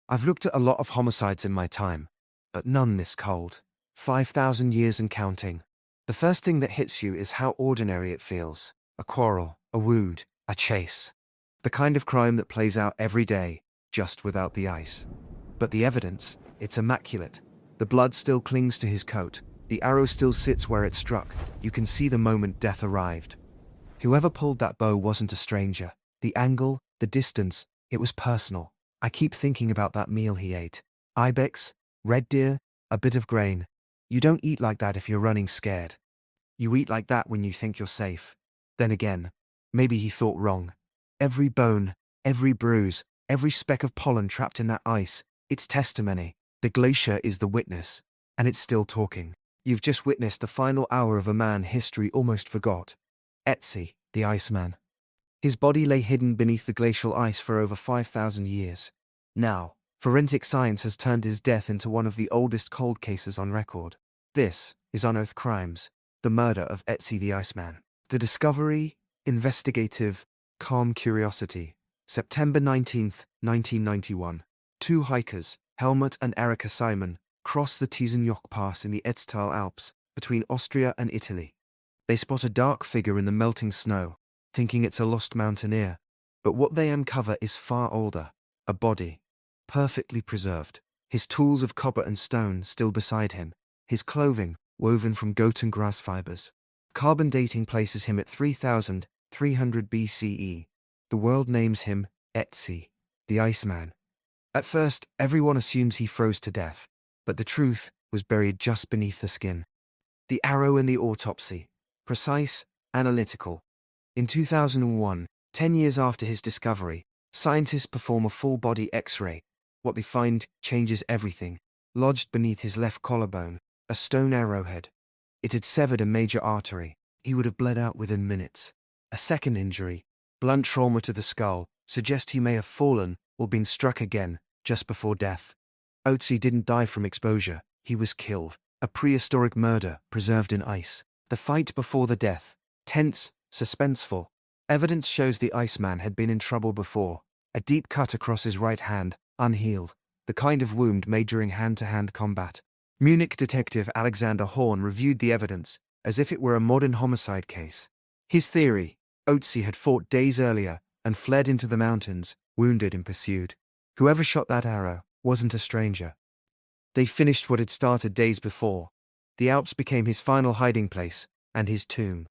I've looked at a lot of homicides in my time, but none this cold. 5,000 years and counting. The first thing that hits you is how ordinary it feels. A quarrel, a wound, a chase. The kind of crime that plays out every day, just without the ice. But the evidence, it's immaculate. The blood still clings to his coat. The arrow still sits where it struck. You can see the moment death arrived. Whoever pulled that bow wasn't a stranger. The angle, the distance, it was personal. I keep thinking about that meal he ate. Ibex, red deer, a bit of grain. You don't eat like that if you're running scared. You eat like that when you think you're safe. Then again, maybe he thought wrong. Every bone, every bruise, every speck of pollen trapped in that ice, it's testimony. The glacier is the witness, and it's still talking. You've just witnessed the final hour of a man history almost forgot. Ötzi, the Iceman. His body lay hidden beneath the glacial ice for over 5,000 years. Now, forensic science has turned his death into one of the oldest cold cases on record. This is Unearthed Crimes, the murder of Ötzi the Iceman. The discovery, investigative, calm curiosity. September 19th, 1991. Two hikers, Helmut and Erika Simon, cross the Tiesenjoch Pass in the Ötzi Alps, between Austria and Italy. They spot a dark figure in the melting snow, thinking it's a lost mountaineer. But what they uncover is far older. A body, perfectly preserved. His tools of copper and stone still beside him. His clothing, woven from goat and grass fibers. Carbon dating places him at 3,300 BCE. The world names him Ötzi, the Iceman. At first, everyone assumes he froze to death, but the truth was buried just beneath the skin. The arrow and the autopsy. Precise, analytical. In 2001, 10 years after his discovery, scientists perform a full-body X-ray. What they find changes everything. Lodged beneath his left collarbone, a stone arrowhead. It had severed a major artery. He would have bled out within minutes. A second injury, blunt trauma to the skull, suggests he may have fallen or been struck again just before death. Ötzi didn't die from exposure. He was killed. A prehistoric murder preserved in ice. The fight before the death. Tense, suspenseful. Evidence shows the Iceman had been in trouble before. A deep cut across his right hand, unhealed. The kind of wound made during hand-to-hand combat. Munich detective Alexander Horn reviewed the evidence as if it were a modern homicide case. His theory, Ötzi had fought days earlier and fled into the mountains, wounded and pursued. Whoever shot that arrow wasn't a stranger. They finished what had started days before. The Alps became his final hiding place and his tomb.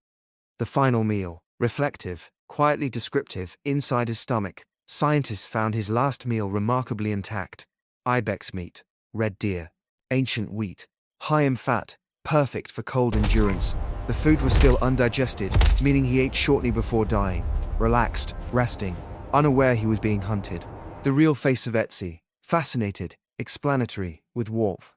The final meal, reflective, quietly descriptive, inside his stomach. Scientists found his last meal remarkably intact. Ibex meat, red deer, ancient wheat, high in fat, perfect for cold endurance. The food was still undigested, meaning he ate shortly before dying, relaxed, resting, unaware he was being hunted. The real face of Ötzi, fascinated, explanatory, with warmth.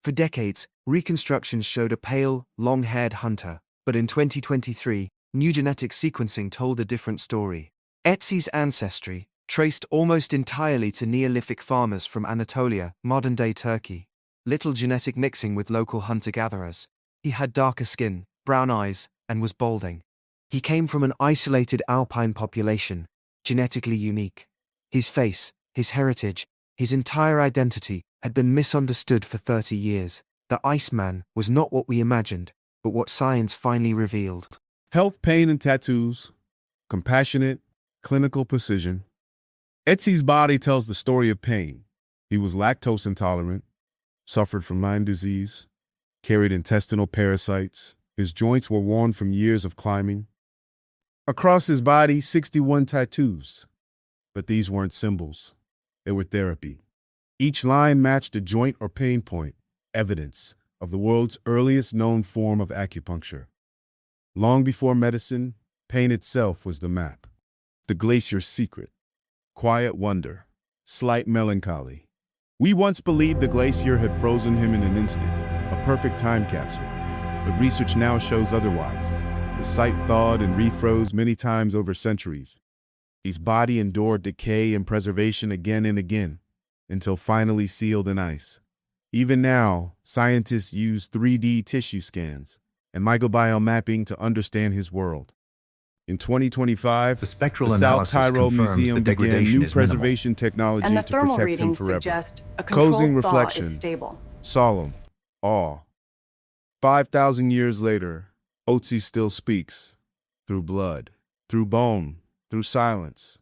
For decades, reconstructions showed a pale, long-haired hunter, but in 2023, new genetic sequencing told a different story. Ötzi's ancestry, traced almost entirely to Neolithic farmers from Anatolia, modern-day Turkey. Little genetic mixing with local hunter-gatherers. He had darker skin, brown eyes, and was balding. He came from an isolated alpine population, genetically unique. His face, his heritage, his entire identity had been misunderstood for 30 years. The Iceman was not what we imagined, but what science finally revealed. Health, pain, and tattoos. Compassionate, clinical precision. Ötzi's body tells the story of pain. He was lactose intolerant, suffered from Lyme disease, carried intestinal parasites. His joints were worn from years of climbing. Across his body, 61 tattoos. But these weren't symbols. They were therapy. Each line matched a joint or pain point, evidence of the world's earliest known form of acupuncture. Long before medicine, pain itself was the map. The glacier's secret. Quiet wonder. Slight melancholy. We once believed the glacier had frozen him in an instant, a perfect time capsule. But research now shows otherwise. The site thawed and refroze many times over centuries. His body endured decay and preservation again and again, until finally sealed in ice. Even now, scientists use 3D tissue scans and microbiome mapping to understand his world. In 2025, The spectral the South analysis Tyrol confirms Museum the began degradation new is minimal. preservation technology And the to thermal protect him readings forever. suggest a Closing controlled thaw reflection. is stable. Solemn. Awe. 5,000 years later, Ötzi still speaks. Through blood, through bone, through silence.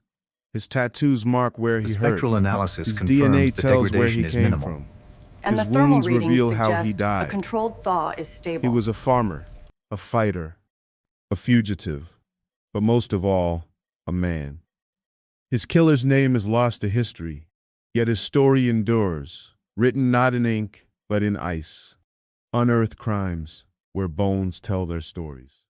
His tattoos mark where The he hurt. spectral analysis His confirms DNA the tells where degradation he is came minimal. from. And His the thermal wounds readings reveal how he suggest died. a controlled thaw is He stable. was a farmer, a fighter, a fugitive, but most of all, a man. His killer's name is lost to history, yet his story endures, written not in ink, but in ice. Unearthed crimes, where bones tell their stories.